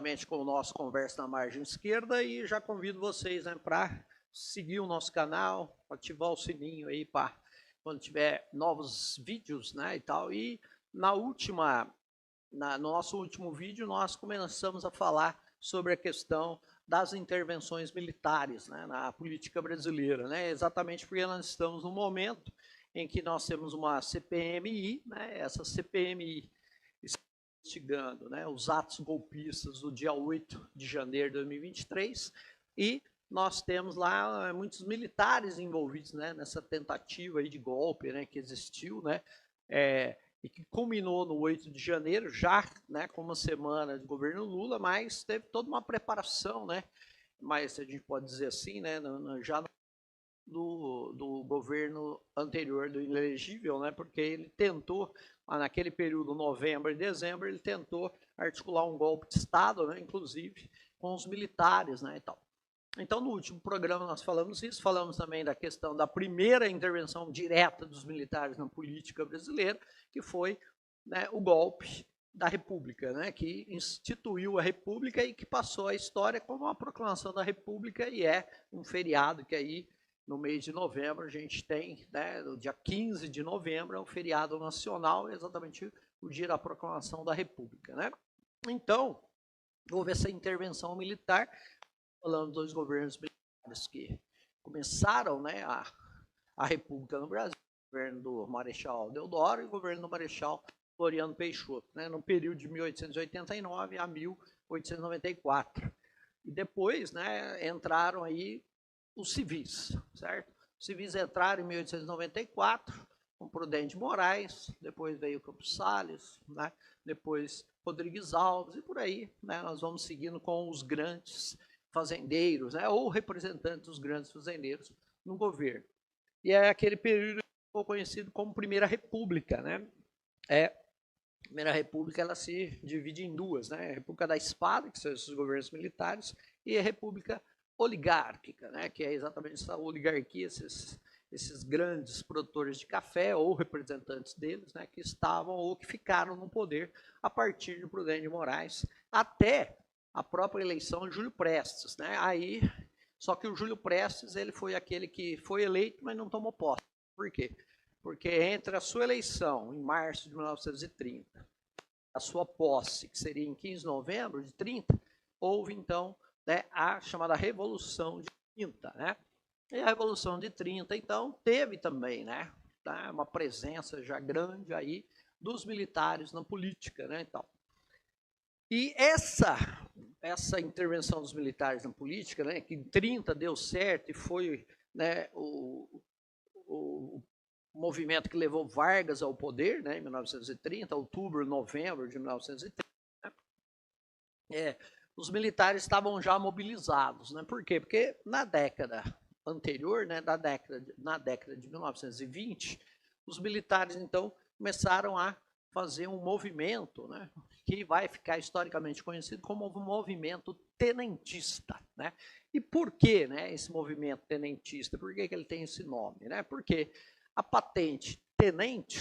novamente com o nosso Conversa na Margem Esquerda e já convido vocês, né, para seguir o nosso canal, ativar o sininho aí para quando tiver novos vídeos, né, e tal. E no nosso último vídeo nós começamos a falar sobre a questão das intervenções militares, né, na política brasileira, né, exatamente porque nós estamos num momento em que nós temos uma CPMI, né, essa CPMI investigando, né, os atos golpistas do dia 8 de janeiro de 2023 e nós temos lá muitos militares envolvidos, né, nessa tentativa aí de golpe, né, que existiu, né, e que culminou no 8 de janeiro, já, né, com uma semana de governo Lula, mas teve toda uma preparação, né, mas a gente pode dizer assim, né, já do governo anterior, do inelegível, né, porque ele tentou, naquele período, novembro e dezembro, ele tentou articular um golpe de Estado, né, inclusive com os militares, né, e tal. Então, no último programa nós falamos isso, falamos também da questão da primeira intervenção direta dos militares na política brasileira, que foi, né, o golpe da República, né, que instituiu a República e que passou a história como a proclamação da República e é um feriado que aí, no mês de novembro, a gente tem, né, no dia 15 de novembro, é um feriado nacional, exatamente o dia da proclamação da República, né. Então, houve essa intervenção militar, falando dos governos militares que começaram, né, a República no Brasil, o governo do Marechal Deodoro e o governo do Marechal Floriano Peixoto, né, no período de 1889 a 1894. E depois, né, entraram aí os civis, certo? Os civis entraram em 1894, com Prudente Moraes, depois veio Campos Salles, né, depois Rodrigues Alves e por aí, né, nós vamos seguindo com os grandes fazendeiros, né, ou representantes dos grandes fazendeiros no governo. E é aquele período que ficou conhecido como Primeira República, né? A Primeira República ela se divide em duas, né? A República da Espada, que são esses governos militares, e a República Oligárquica, né? Que é exatamente essa oligarquia, esses grandes produtores de café ou representantes deles, né? Que estavam ou que ficaram no poder a partir de Prudente de Moraes até a própria eleição de Júlio Prestes, né? Aí, só que o Júlio Prestes ele foi aquele que foi eleito, mas não tomou posse. Por quê? Porque entre a sua eleição, em março de 1930, a sua posse, que seria em 15 de novembro de 30, houve, então, né, a chamada Revolução de 30, né? E a Revolução de 30, então, teve também, né, uma presença já grande aí dos militares na política, né, então. E essa intervenção dos militares na política, né, que em 30 deu certo e foi, né, o movimento que levou Vargas ao poder, né, em 1930, outubro, novembro de 1930, né, os militares estavam já mobilizados, né? Por quê? Porque na década anterior, né, na década de 1920, os militares então começaram a fazer um movimento, né, que vai ficar historicamente conhecido como o movimento tenentista, né? E por que, né, esse movimento tenentista? Por que ele tem esse nome, né? Porque a patente tenente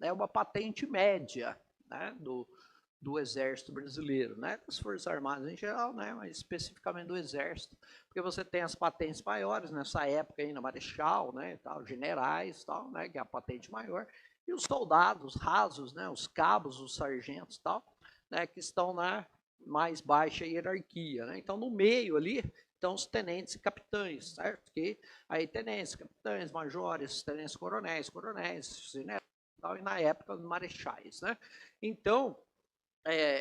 é uma patente média, né, do Exército Brasileiro, né, das Forças Armadas em geral, né, mas especificamente do Exército, porque você tem as patentes maiores nessa época ainda, Marechal, né, tal, generais, tal, né, que é a patente maior, e os soldados rasos, né, os cabos, os sargentos, tal, né, que estão na mais baixa hierarquia, né? Então no meio ali estão os tenentes e capitães, certo? Que aí tenentes, capitães, majores, tenentes, coronéis, generais, tal, e na época os marechais, né? Então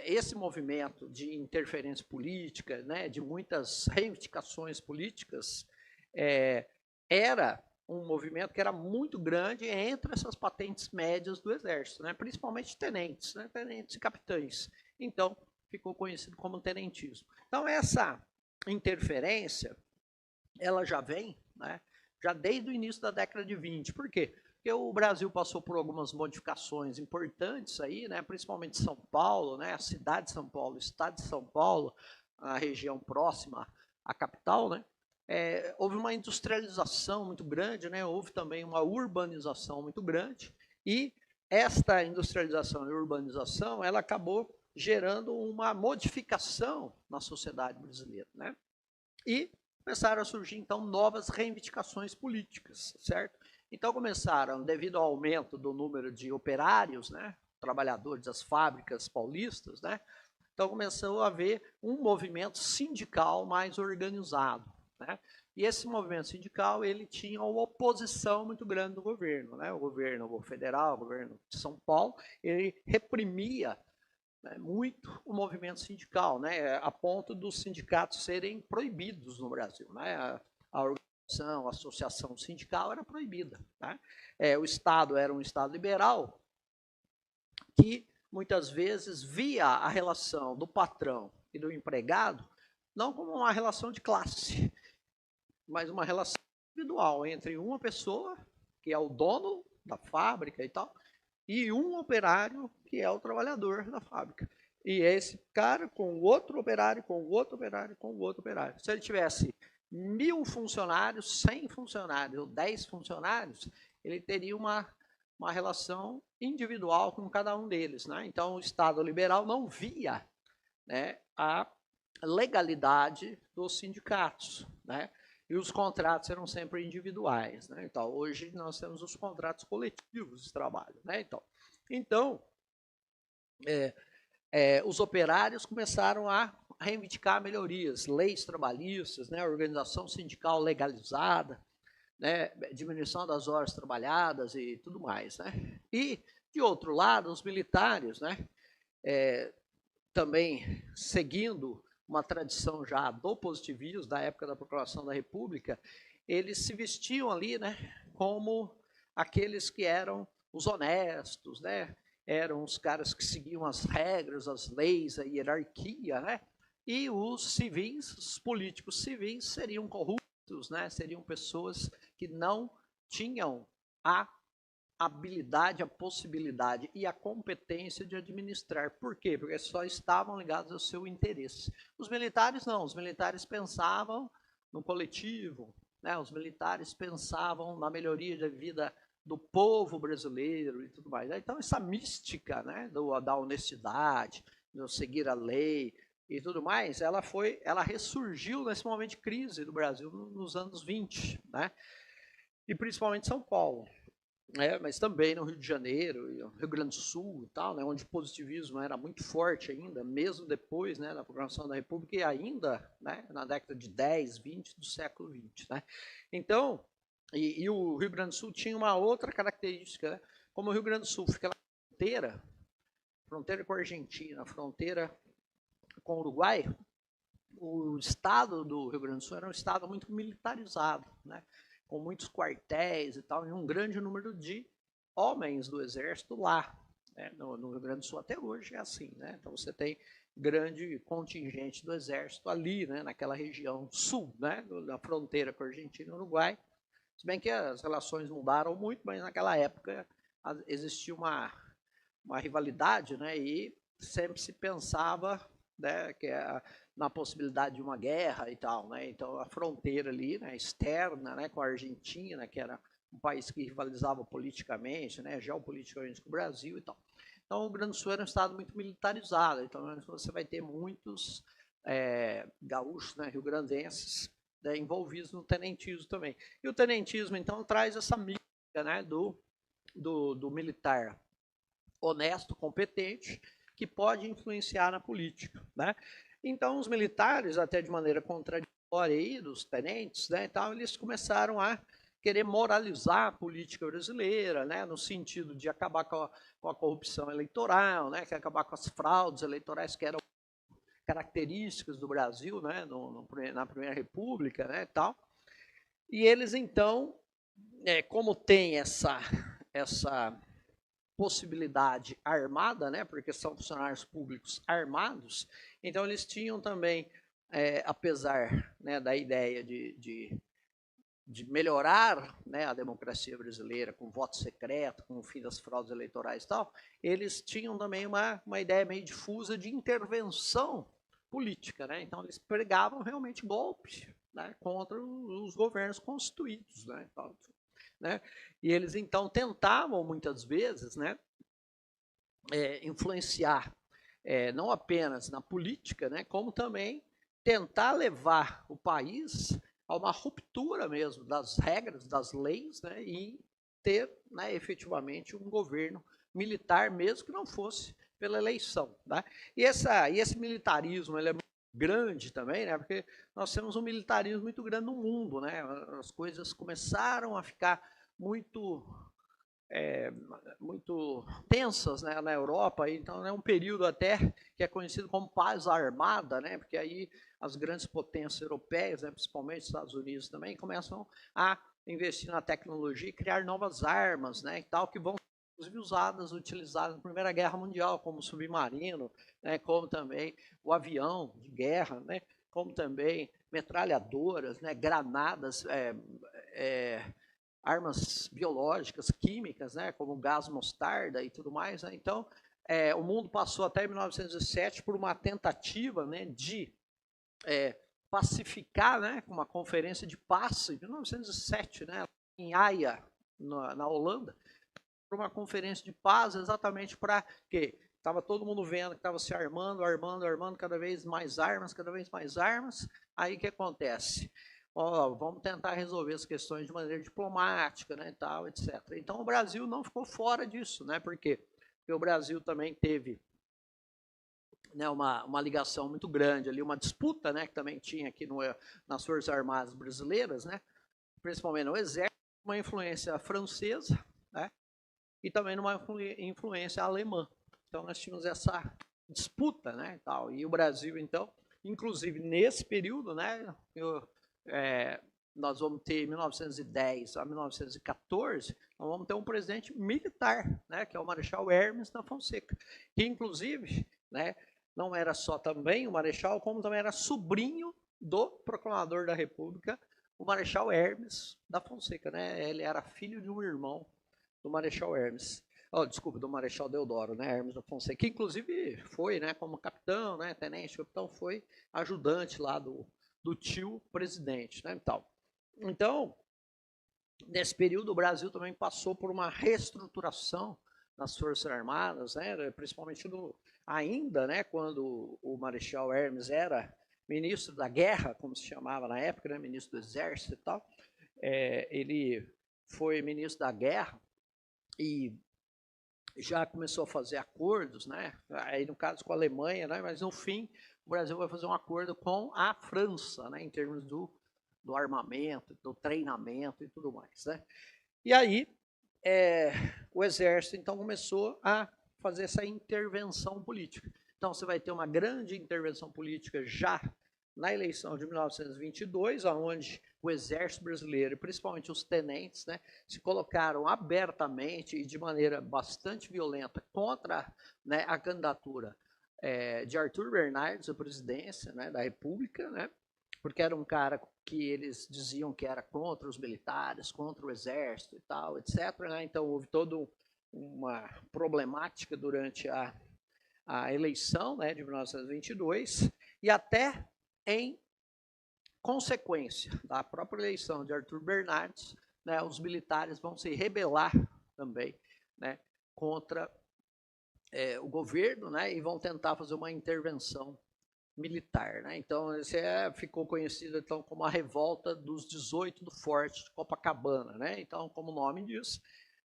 esse movimento de interferência política, né, de muitas reivindicações políticas, era um movimento que era muito grande entre essas patentes médias do Exército, né, principalmente tenentes, né, tenentes e capitães. Então, ficou conhecido como tenentismo. Então, essa interferência, ela já vem, né, já desde o início da década de 20. Por quê? Porque o Brasil passou por algumas modificações importantes aí, né, principalmente São Paulo, né, a cidade de São Paulo, o estado de São Paulo, a região próxima à capital, né, houve uma industrialização muito grande, né, houve também uma urbanização muito grande, e esta industrialização e urbanização, ela acabou gerando uma modificação na sociedade brasileira, né? E começaram a surgir, então, novas reivindicações políticas, certo? Então começaram, devido ao aumento do número de operários, né, trabalhadores das fábricas paulistas, né, então começou a haver um movimento sindical mais organizado, né? E esse movimento sindical, ele tinha uma oposição muito grande do governo, né? O governo federal, o governo de São Paulo, ele reprimia, né, muito o movimento sindical, né? A ponto dos sindicatos serem proibidos no Brasil, né? A organização, a associação sindical era proibida, né? O Estado era um Estado liberal que muitas vezes via a relação do patrão e do empregado não como uma relação de classe, mas uma relação individual entre uma pessoa, que é o dono da fábrica e tal, e um operário, que é o trabalhador da fábrica. E esse cara com o outro operário, com o outro operário, com o outro operário. Se ele tivesse 1.000 funcionários, 100 funcionários ou 10 funcionários, ele teria uma relação individual com cada um deles, né? Então, o Estado liberal não via, né, a legalidade dos sindicatos, né? E os contratos eram sempre individuais, né? Então, hoje nós temos os contratos coletivos de trabalho, né? Então os operários começaram a reivindicar melhorias, leis trabalhistas, né? Organização sindical legalizada, né? Diminuição das horas trabalhadas e tudo mais, né? E, de outro lado, os militares, né? Também seguindo uma tradição já do positivismo, da época da proclamação da República, eles se vestiam ali, né, como aqueles que eram os honestos, né, eram os caras que seguiam as regras, as leis, a hierarquia, né, e os civis, os políticos civis seriam corruptos, né, seriam pessoas que não tinham a habilidade, a possibilidade e a competência de administrar. Por quê? Porque só estavam ligados ao seu interesse. Os militares não, os militares pensavam no coletivo, né? Os militares pensavam na melhoria da vida do povo brasileiro e tudo mais. Então, essa mística, né, da honestidade, do seguir a lei e tudo mais, ela ressurgiu nesse momento de crise do Brasil nos anos 20, né? E principalmente São Paulo. Mas também no Rio de Janeiro, e Rio Grande do Sul e tal, né, onde o positivismo era muito forte ainda, mesmo depois, né, da proclamação da República e ainda, né, na década de 10, 20 do século 20. Né. Então, e o Rio Grande do Sul tinha uma outra característica, né, como o Rio Grande do Sul fica na fronteira com a Argentina, fronteira com o Uruguai, o estado do Rio Grande do Sul era um estado muito militarizado, né, com muitos quartéis e tal, e um grande número de homens do exército lá, né? No Rio Grande do Sul até hoje é assim, né? Então você tem grande contingente do exército ali, né? Naquela região sul, né? Da fronteira com a Argentina e o Uruguai. Se bem que as relações mudaram muito, mas naquela época existia uma rivalidade, né? E sempre se pensava, né, que na possibilidade de uma guerra e tal, né? Então a fronteira ali, né, externa, né, com a Argentina, que era um país que rivalizava politicamente, né, geopoliticamente com o Brasil e tal. Então o Rio Grande do Sul era um estado muito militarizado, então você vai ter muitos gaúchos, né, rio-grandenses, né, envolvidos no tenentismo também. E o tenentismo então traz essa mística, né, do militar honesto, competente, que pode influenciar na política, né? Então, os militares, até de maneira contraditória aí, dos tenentes, né, então, eles começaram a querer moralizar a política brasileira, né, no sentido de acabar com a corrupção eleitoral, né, que acabar com as fraudes eleitorais que eram características do Brasil, né, na Primeira República, né, tal. E eles, então, como tem essa possibilidade armada, né, porque são funcionários públicos armados, então eles tinham também, apesar, né, da ideia de melhorar, né, a democracia brasileira com voto secreto, com o fim das fraudes eleitorais e tal, eles tinham também uma ideia meio difusa de intervenção política, né? Então eles pregavam realmente golpe, né, contra os governos constituídos, né? Né? E eles então tentavam muitas vezes, né, influenciar não apenas na política, né, como também tentar levar o país a uma ruptura mesmo das regras, das leis, né, e ter, né, efetivamente um governo militar, mesmo que não fosse pela eleição. Tá? E esse militarismo ele é muito grande também, né, porque nós temos um militarismo muito grande no mundo. Né, as coisas começaram a ficar muito muito tensas, né, na Europa, então é um período até que é conhecido como paz armada, né, porque aí as grandes potências europeias, né, principalmente os Estados Unidos também, começam a investir na tecnologia e criar novas armas, né, e tal, que vão ser usadas, utilizadas na Primeira Guerra Mundial, como o submarino, né, como também o avião de guerra, né, como também metralhadoras, né, granadas, armas biológicas, químicas, né, como gás mostarda e tudo mais. Né? Então, o mundo passou até 1907 por uma tentativa, né, de pacificar, né, com uma conferência de paz em 1907, né, em Haia, na Holanda, por uma conferência de paz exatamente para quê? Estava todo mundo vendo que estava se armando, cada vez mais armas. Aí o que acontece? Vamos tentar resolver as questões de maneira diplomática, né, e tal, etc. Então o Brasil não ficou fora disso, né? Por quê? Porque o Brasil também teve, né, uma ligação muito grande ali, uma disputa, né, que também tinha aqui nas Forças Armadas Brasileiras, né, principalmente no Exército, uma influência francesa, né, e também numa influência alemã. Então nós tínhamos essa disputa, né, e tal. E o Brasil, então, inclusive nesse período, né, nós vamos ter 1910 a 1914, nós vamos ter um presidente militar, né, que é o Marechal Hermes da Fonseca, que inclusive, né, não era só também o Marechal, como também era sobrinho do proclamador da República, o Marechal Hermes da Fonseca, né? Ele era filho de um irmão do Marechal Hermes. Desculpa, do Marechal Deodoro, né? Hermes da Fonseca, que inclusive foi, né, como capitão, né, tenente capitão, foi ajudante lá do tio presidente, né, e tal. Então, nesse período, o Brasil também passou por uma reestruturação nas Forças Armadas, né, principalmente ainda, né, quando o Marechal Hermes era ministro da Guerra, como se chamava na época, né, ministro do Exército e tal, ele foi ministro da Guerra e já começou a fazer acordos, né, aí no caso com a Alemanha, né, mas no fim o Brasil vai fazer um acordo com a França, né, em termos do armamento, do treinamento e tudo mais. Né? E aí o Exército então começou a fazer essa intervenção política. Então você vai ter uma grande intervenção política já na eleição de 1922, onde o Exército Brasileiro, principalmente os tenentes, né, se colocaram abertamente e de maneira bastante violenta contra, né, a candidatura de Arthur Bernardes à presidência, né, da República, né, porque era um cara que eles diziam que era contra os militares, contra o exército e tal, etc. Né? Então houve toda uma problemática durante a eleição, né, de 1922, e até em consequência da própria eleição de Arthur Bernardes, né, os militares vão se rebelar também, né, contra o governo, né, e vão tentar fazer uma intervenção militar. Né? Então, isso ficou conhecido então, como a Revolta dos 18 do Forte de Copacabana. Né? Então, como o nome diz,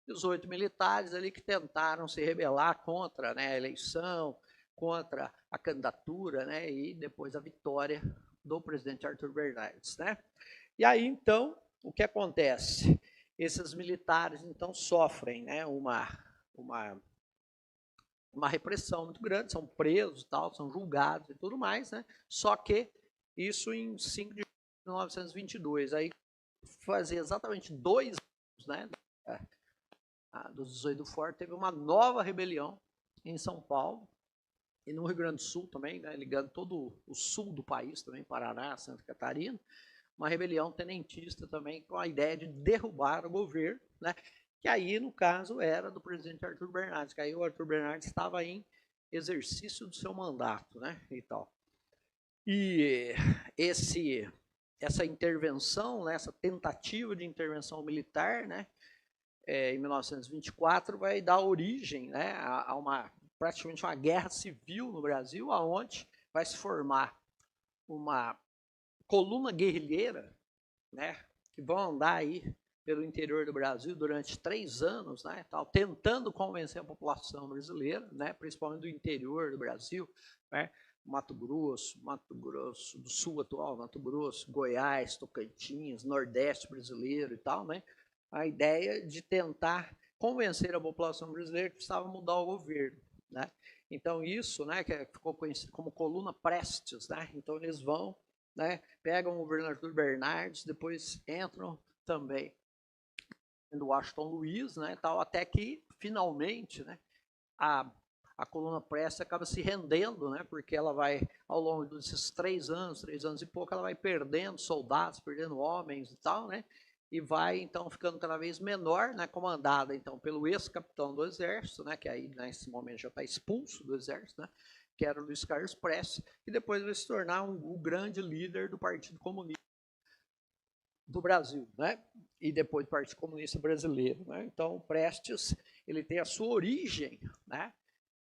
18 militares ali que tentaram se rebelar contra, né, a eleição, contra a candidatura, né, e depois a vitória do presidente Arthur Bernardes. Né? E aí, então, o que acontece? Esses militares, então, sofrem, né, uma repressão muito grande, são presos, tal, são julgados e tudo mais, né? Só que isso em 5 de 1922, aí fazia exatamente 2 anos, né, dos 18 do Forte, teve uma nova rebelião em São Paulo e no Rio Grande do Sul também, né, ligando todo o sul do país também, Paraná, Santa Catarina, uma rebelião tenentista também com a ideia de derrubar o governo, né? Que aí, no caso, era do presidente Arthur Bernardes, que aí o Arthur Bernardes estava em exercício do seu mandato, né, e tal. E essa intervenção, né, essa tentativa de intervenção militar, né, em 1924, vai dar origem, né, a uma praticamente uma guerra civil no Brasil, aonde vai se formar uma coluna guerrilheira, né, que vão andar aí pelo interior do Brasil durante 3 anos, né, tal, tentando convencer a população brasileira, né, principalmente do interior do Brasil, né, Mato Grosso do Sul atual, Mato Grosso, Goiás, Tocantins, Nordeste brasileiro e tal, né, a ideia de tentar convencer a população brasileira que precisava mudar o governo, né. Então isso, né, que ficou conhecido como coluna Prestes, né, então eles vão, né, pegam o governador Bernardes, depois entram também do Washington Luiz, né, tal, até que finalmente, né, a coluna Prestes acaba se rendendo, né, porque ela vai, ao longo desses 3 anos e pouco, ela vai perdendo soldados, perdendo homens e tal, né, e vai então ficando cada vez menor, né, comandada então pelo ex-capitão do exército, né, que aí nesse momento já está expulso do exército, né, que era o Luiz Carlos Prestes, e depois vai se tornar o grande líder do Partido Comunista do Brasil, né? E depois do Partido Comunista Brasileiro, né? Então, Prestes, ele tem a sua origem, né,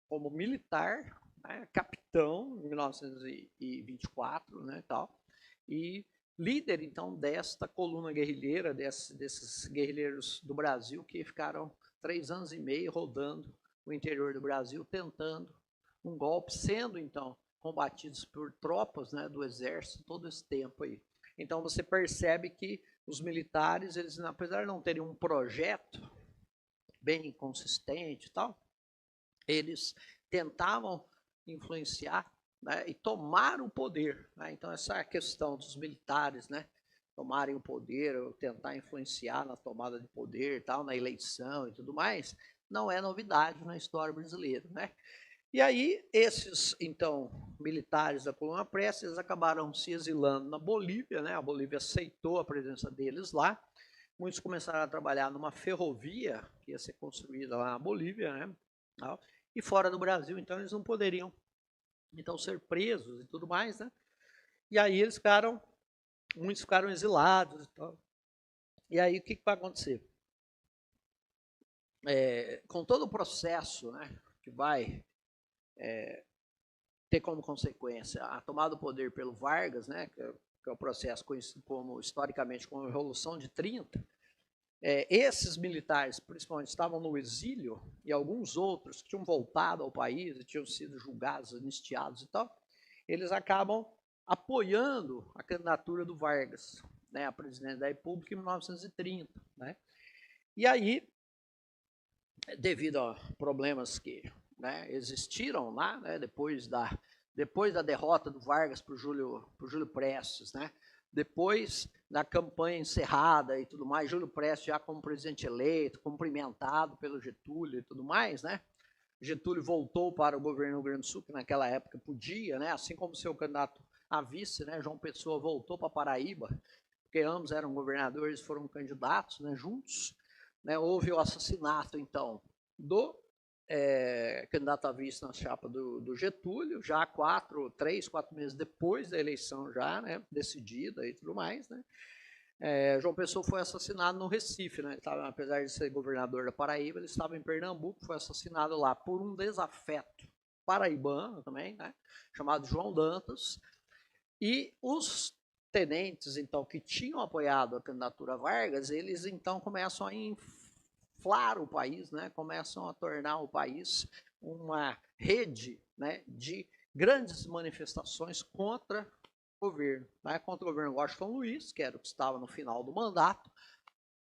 como militar, né, capitão em 1924, né, tal, e líder então desta coluna guerrilheira, desses guerrilheiros do Brasil que ficaram 3 anos e meio rodando o interior do Brasil tentando um golpe, sendo então combatidos por tropas, né, do exército todo esse tempo aí. Então você percebe que os militares, eles, apesar de não terem um projeto bem consistente e tal, eles tentavam influenciar, né, e tomar o poder, né? Então essa questão dos militares, né, tomarem o poder, ou tentar influenciar na tomada de poder, tal, na eleição e tudo mais, não é novidade na história brasileira, né? E aí, esses, então, militares da coluna Prestes, eles acabaram se exilando na Bolívia, né? A Bolívia aceitou a presença deles lá. Muitos começaram a trabalhar numa ferrovia que ia ser construída lá na Bolívia, né? E fora do Brasil, então, eles não poderiam, então, ser presos e tudo mais, né? E aí eles ficaram, muitos ficaram exilados e tal. E aí, o que vai acontecer? Com todo o processo, né, que vai ter como consequência a tomada do poder pelo Vargas, né, que é o processo conhecido como, historicamente, como a Revolução de 30, esses militares, principalmente, estavam no exílio, e alguns outros que tinham voltado ao país e tinham sido julgados, anistiados e tal, eles acabam apoiando a candidatura do Vargas, né, a presidente da República, em 1930. Né? E aí, devido a problemas que, né, existiram lá, né, depois da derrota do Vargas para o Júlio Prestes, né, depois da campanha encerrada e tudo mais, Júlio Prestes já como presidente eleito, cumprimentado pelo Getúlio e tudo mais, né, Getúlio voltou para o governo do Rio Grande do Sul, que naquela época podia, né, assim como seu candidato a vice, né, João Pessoa, voltou para Paraíba, porque ambos eram governadores, foram candidatos, né, juntos, né, houve o assassinato, então, do candidato a vice na chapa do Getúlio, já 3, 4 meses depois da eleição já, né, decidida e tudo mais, né. João Pessoa foi assassinado no Recife, né, apesar de ser governador da Paraíba, ele estava em Pernambuco, foi assassinado lá por um desafeto paraibano também, né, chamado João Dantas, e os tenentes, então, que tinham apoiado a candidatura Vargas, eles, então, começam a inflar o país, né? Começam a tornar o país uma rede, né, de grandes manifestações contra o governo, né? Contra o governo Washington Luiz, que era o que estava no final do mandato,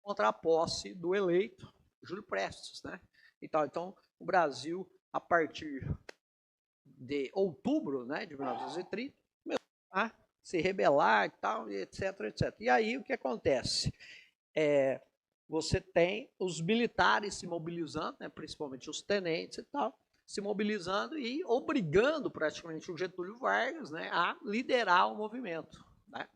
contra a posse do eleito Júlio Prestes. Né? Então, o Brasil, a partir de outubro, né, de 1930, começou a se rebelar e tal, etc, etc. E aí o que acontece? Você tem os militares se mobilizando, né, principalmente os tenentes e tal, se mobilizando e obrigando praticamente o Getúlio Vargas, né, a liderar o movimento. Né?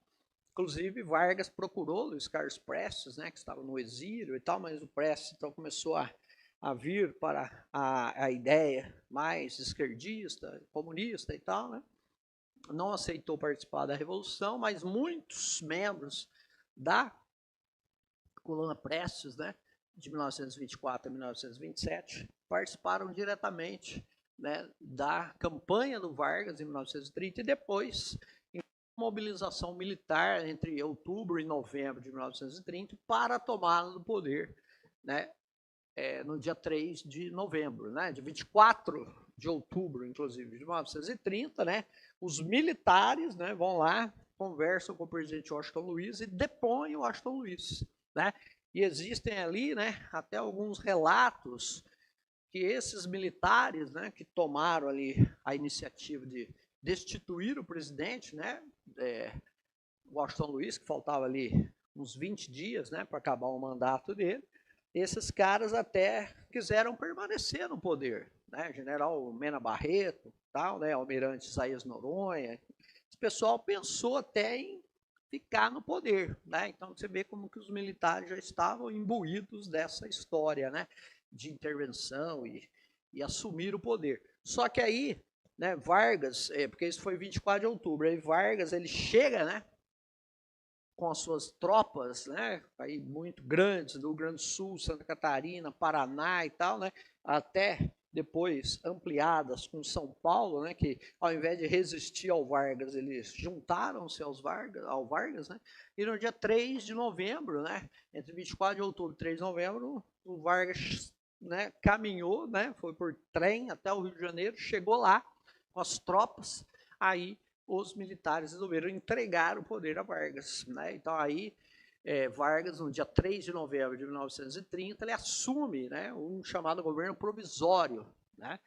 Inclusive, Vargas procurou Luiz Carlos Prestes, né, que estava no exílio e tal, mas o Prestes então começou a vir para a ideia mais esquerdista, comunista e tal, né? Não aceitou participar da Revolução, mas muitos membros da coluna Prestes, né, de 1924 a 1927, participaram diretamente né, da campanha do Vargas em 1930 e depois em mobilização militar entre outubro e novembro de 1930 para a tomada do poder, né, no dia 3 de novembro, né, de 24 de outubro, inclusive, de 1930, né, os militares, né, vão lá, conversam com o presidente Washington Luiz e depõem o Washington Luiz, né, e existem ali, né, até alguns relatos que esses militares, né, que tomaram ali a iniciativa de destituir o presidente, né, Washington Luiz, que faltava ali uns 20 dias, né, para acabar o mandato dele, esses caras até quiseram permanecer no poder, né, General Mena Barreto, tal, né, Almirante Isaías Noronha, esse pessoal pensou até em ficar no poder, né, então você vê como que os militares já estavam imbuídos dessa história, né, de intervenção e assumir o poder. Só que aí, né, Vargas, porque isso foi 24 de outubro, aí Vargas, ele chega, né, com as suas tropas, né, aí muito grandes, do Rio Grande do Sul, Santa Catarina, Paraná e tal, né, até depois ampliadas com São Paulo, né, que ao invés de resistir ao Vargas, eles juntaram-se ao Vargas, né, e no dia 3 de novembro, né, entre 24 de outubro e 3 de novembro, o Vargas, né, caminhou, né, foi por trem até o Rio de Janeiro, chegou lá com as tropas, aí os militares resolveram entregar o poder a Vargas, né? Então aí Vargas, no dia 3 de novembro de 1930, ele assume, né, um chamado governo provisório, né,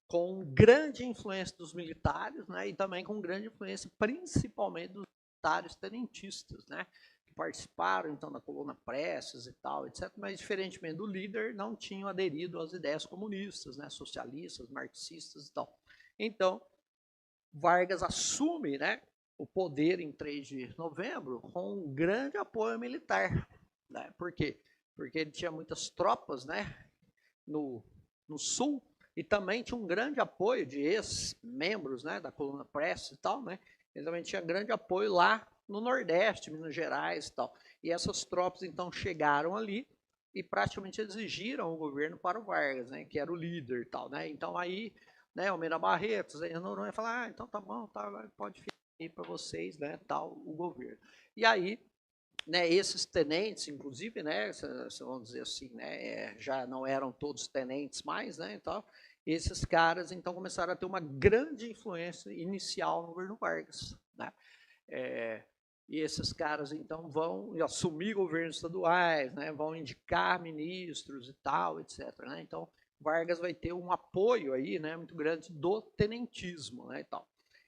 com grande influência dos militares, né, e também com grande influência principalmente dos militares tenentistas, né, que participaram então da coluna Prestes e tal, etc., mas diferentemente do líder, não tinham aderido às ideias comunistas, né, socialistas, marxistas e tal. Então, Vargas assume, né, o poder em 3 de novembro com um grande apoio militar. Né? Por quê? Porque ele tinha muitas tropas, né, no sul e também tinha um grande apoio de ex-membros, né, da coluna Prestes e tal, né? Ele também tinha grande apoio lá no Nordeste, Minas Gerais e tal. E essas tropas então chegaram ali e praticamente exigiram o governo para o Vargas, né, que era o líder e tal, né? Então aí, né, o Mena Barretos, aí não ia falar, então tá bom, tá, pode ficar aí para vocês, né, tal o governo. E aí, né, esses tenentes, inclusive, né, vamos dizer assim, né, já não eram todos tenentes mais, né, então, esses caras, então, começaram a ter uma grande influência inicial no governo Vargas, né, e esses caras, então, vão assumir governos estaduais, né, vão indicar ministros e tal, etc, né, então, Vargas vai ter um apoio aí, né, muito grande do tenentismo, né, e tal.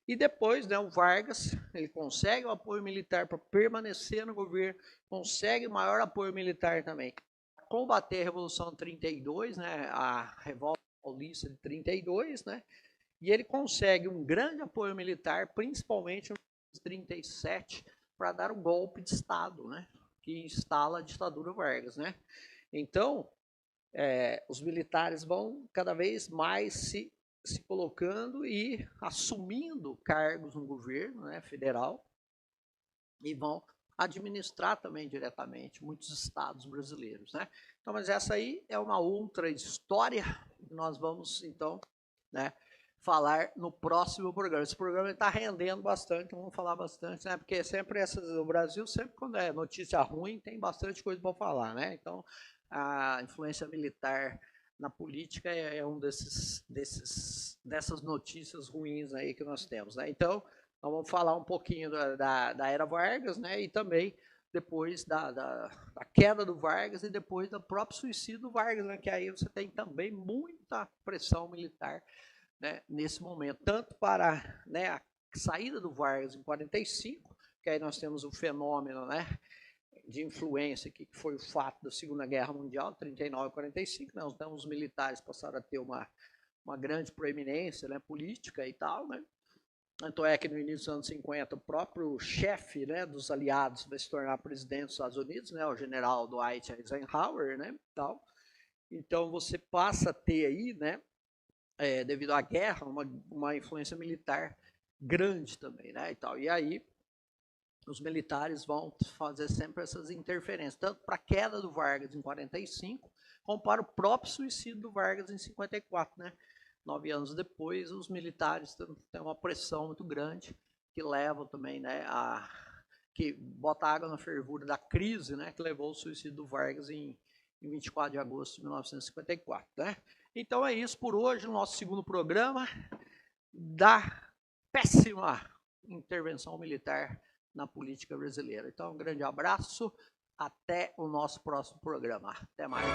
E depois, né, o Vargas, ele consegue o apoio militar para permanecer no governo, consegue maior apoio militar também para combater a Revolução de 32, né, a Revolta Paulista de 32, né, e ele consegue um grande apoio militar, principalmente em 37, para dar um golpe de Estado, né, que instala a ditadura Vargas, né. Então, os militares vão cada vez mais se colocando e assumindo cargos no governo, né, federal, e vão administrar também diretamente muitos estados brasileiros, né? Então, mas essa aí é uma outra história. Nós vamos então, né, falar no próximo programa. Esse programa está rendendo bastante, vamos falar bastante, né? Porque sempre o Brasil sempre quando é notícia ruim tem bastante coisa para falar, né? Então a influência militar na política é um dessas notícias ruins aí que nós temos, né? Então nós vamos falar um pouquinho da era Vargas, né? E também depois da queda do Vargas e depois do próprio suicídio do Vargas, né? Que aí você tem também muita pressão militar, né, nesse momento, tanto para, né, a saída do Vargas em 45, que aí nós temos o fenômeno, né, de influência que foi o fato da Segunda Guerra Mundial, 39 e 45, né, então os militares passaram a ter uma grande proeminência, né, política e tal, né. Tanto é que no início dos anos 50, o próprio chefe, né, dos aliados vai se tornar presidente dos Estados Unidos, né, o general Dwight Eisenhower, né, tal. Então você passa a ter aí, né, devido à guerra, uma influência militar grande também, né, e tal. E aí os militares vão fazer sempre essas interferências, tanto para a queda do Vargas em 45, como para o próprio suicídio do Vargas em 54, né. 9 anos depois, os militares têm uma pressão muito grande que leva também, né, que bota água na fervura da crise, né, que levou ao suicídio do Vargas em 24 de agosto de 1954. Né? Então é isso por hoje, o nosso segundo programa da péssima intervenção militar na política brasileira. Então, um grande abraço, até o nosso próximo programa. Até mais.